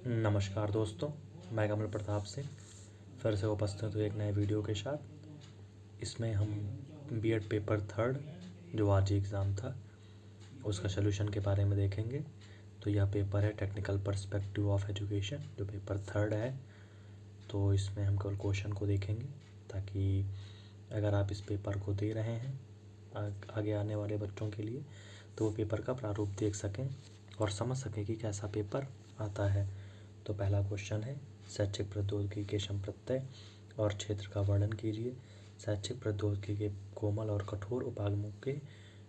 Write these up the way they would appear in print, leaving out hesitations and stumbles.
नमस्कार दोस्तों, मैं कमल प्रताप सिंह फिर से उपस्थित हूँ एक नए वीडियो के साथ। इसमें हम बीएड पेपर थर्ड जो आज एग्ज़ाम था उसका सलूशन के बारे में देखेंगे। तो यह पेपर है टेक्निकल पर्सपेक्टिव ऑफ एजुकेशन जो पेपर थर्ड है। तो इसमें हम केवल क्वेश्चन को देखेंगे ताकि अगर आप इस पेपर को दे रहे हैं आगे आने वाले बच्चों के लिए तो वो पेपर का प्रारूप देख सकें और समझ सकें कि कैसा पेपर आता है। तो पहला क्वेश्चन है, शैक्षिक प्रौद्योगिकी के संप्रत्यय और क्षेत्र का वर्णन कीजिए। शैक्षिक प्रौद्योगिकी के कोमल और कठोर उपागमों के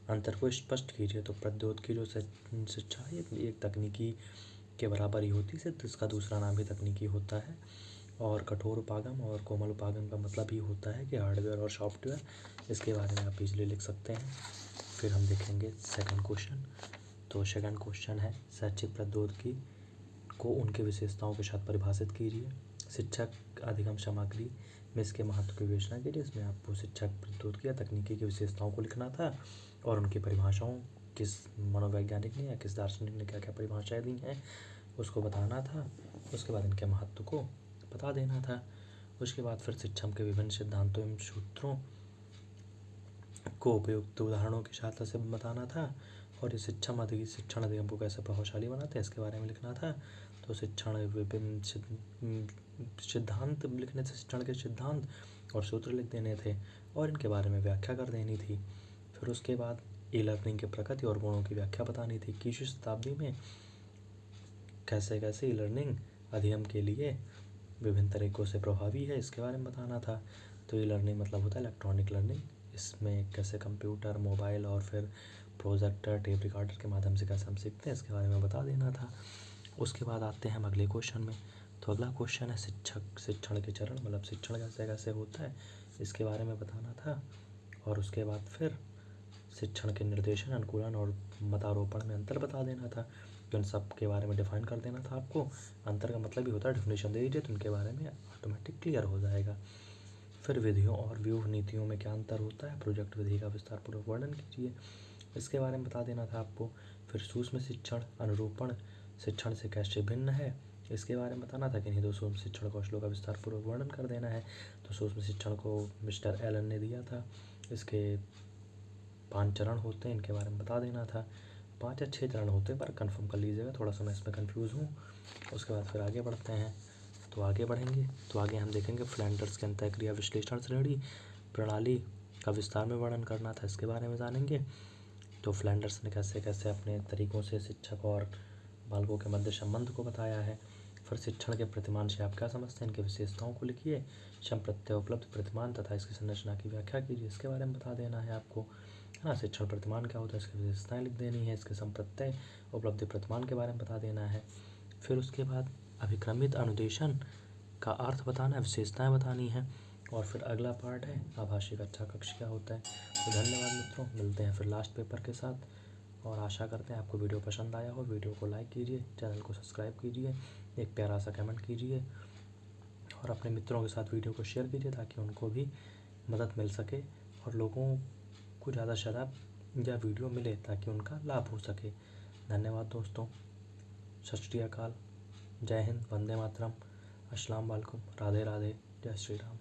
अंतर को स्पष्ट कीजिए। तो प्रौद्योगिकी जो शिक्षा है एक तकनीकी के बराबर ही होती है, इसका दूसरा नाम भी तकनीकी होता है। और कठोर उपागम और कोमल उपागम का मतलब ही होता है कि हार्डवेयर और सॉफ्टवेयर। इसके बारे में आप इजीली लिख सकते हैं। फिर हम देखेंगे सेकंड क्वेश्चन। तो सेकंड क्वेश्चन है, शैक्षिक प्रौद्योगिकी को उनके विशेषताओं के साथ परिभाषित कीजिए। शिक्षक अधिगम सामग्री में इसके महत्व की विवेचना कीजिए। इसमें आपको शिक्षक प्रौद्योगिकी या तकनीकी की विशेषताओं को लिखना था और उनकी परिभाषाओं किस मनोवैज्ञानिक ने या किस दार्शनिक ने क्या क्या परिभाषाएं दी हैं उसको बताना था। उसके बाद इनके महत्व को बता देना था। उसके बाद फिर शिक्षण के विभिन्न सिद्धांतों एवं सूत्रों को उपयुक्त उदाहरणों के साथ से बताना था। और इस शिक्षण अधिगम को कैसे प्रभावशाली बनाते हैं इसके बारे में लिखना था। तो शिक्षण विभिन्न सिद्धांत लिखने से शिक्षण के सिद्धांत और सूत्र लिख देने थे और इनके बारे में व्याख्या कर देनी थी। फिर उसके बाद ई लर्निंग के प्रकृति और गुणों की व्याख्या बतानी थी। 21वीं शताब्दी में कैसे कैसे ई लर्निंग अधिगम के लिए विभिन्न तरीकों से प्रभावी है इसके बारे में बताना था। तो ई लर्निंग मतलब होता है इलेक्ट्रॉनिक लर्निंग। इसमें कैसे कंप्यूटर, मोबाइल और फिर प्रोजेक्टर, टेप रिकॉर्डर के माध्यम से कैसे हम सीखते हैं इसके बारे में बता देना था। उसके बाद आते हैं हम अगले क्वेश्चन में। तो अगला क्वेश्चन है शिक्षण के चरण, मतलब शिक्षण कैसे कैसे होता है इसके बारे में बताना था। और उसके बाद फिर शिक्षण के निर्देशन, अनुकूलन और मतारोपण में अंतर बता देना था। तो इन सब के बारे में डिफाइन कर देना था आपको। अंतर का मतलब ही होता है डेफिनेशन दे दीजिए तो उनके बारे में ऑटोमेटिक क्लियर हो जाएगा। फिर विधियों और व्यूह नीतियों में क्या अंतर होता है, प्रोजेक्ट विधि का विस्तारपूर्वक वर्णन कीजिए इसके बारे में बता देना था आपको। फिर सूक्ष्म शिक्षण अनुरूपण शिक्षण से कैसे भिन्न है इसके बारे में बताना था कि नहीं। तो सूक्ष्म शिक्षण कौशलों का विस्तारपूर्वक वर्णन कर देना है। तो सूक्ष्म शिक्षण को मिस्टर एलन ने दिया था। इसके 5 चरण होते हैं, इनके बारे में बता देना था। 5 या 6 चरण होते हैं पर कंफर्म कर लीजिएगा, थोड़ा सा मैं इसमें कंफ्यूज हूँ। उसके बाद फिर आगे बढ़ते हैं। तो आगे बढ़ेंगे तो आगे हम देखेंगे फ्लैंडर्स के अंतःक्रिया विश्लेषण श्रेणी प्रणाली का विस्तार में वर्णन करना था, इसके बारे में जानेंगे। तो फ्लैंडर्स ने कैसे कैसे अपने तरीक़ों से शिक्षक और बालकों के मध्य संबंध को बताया है। फिर शिक्षण के प्रतिमान से आप क्या समझते हैं, इनकी विशेषताओं को लिखिए। संप्रत्यय उपलब्ध प्रतिमान तथा इसकी संरचना की व्याख्या कीजिए, इसके बारे में बता देना है आपको, है ना। शिक्षण प्रतिमान क्या होता है, इसकी विशेषताएँ लिख देनी है। इसके संप्रत्यय उपलब्धि प्रतिमान के बारे में बता देना है। फिर उसके बाद अभिक्रमित अनुदेशन का अर्थ बताना है, विशेषताएँ बतानी है। और फिर अगला पार्ट है आभासी कक्षा कक्ष क्या होता है। तो धन्यवाद मित्रों, मिलते हैं फिर लास्ट पेपर के साथ। और आशा करते हैं आपको वीडियो पसंद आया हो। वीडियो को लाइक कीजिए, चैनल को सब्सक्राइब कीजिए, एक प्यारा सा कमेंट कीजिए और अपने मित्रों के साथ वीडियो को शेयर कीजिए ताकि उनको भी मदद मिल सके और लोगों को ज़्यादा से ज़्यादा यह वीडियो मिले ताकि उनका लाभ हो सके। धन्यवाद दोस्तों, सत श्री अकाल, जय हिंद, वंदे मातरम, अस्सलाम वालेकुम, राधे राधे, जय श्री राम।